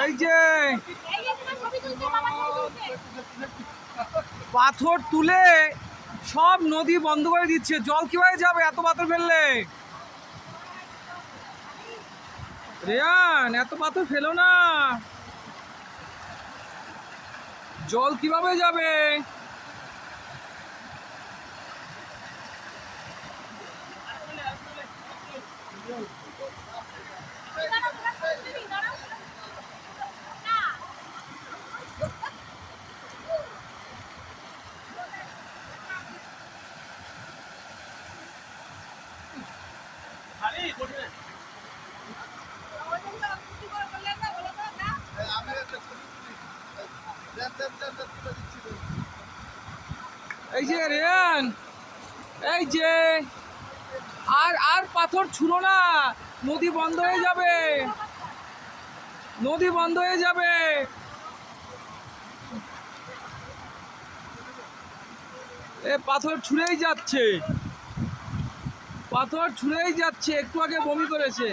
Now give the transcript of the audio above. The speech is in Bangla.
এই যে পাথর তুলে সব নদী বন্ধ করে দিচ্ছে। জল কিভাবে যাবে এত পাথর ফেললে? রেয়ান, এত পাথর ফেলো না, জল কিভাবে যাবে? এই যে রেয়ান, এই যে আর আর পাথর ছুঁড়ো না, নদী বন্ধ হয়ে যাবে, নদী বন্ধ হয়ে যাবে। এ পাথর ছুঁড়েই যাচ্ছে, পাথর ছুঁড়েই যাচ্ছে, একটু আগে বমি করেছে।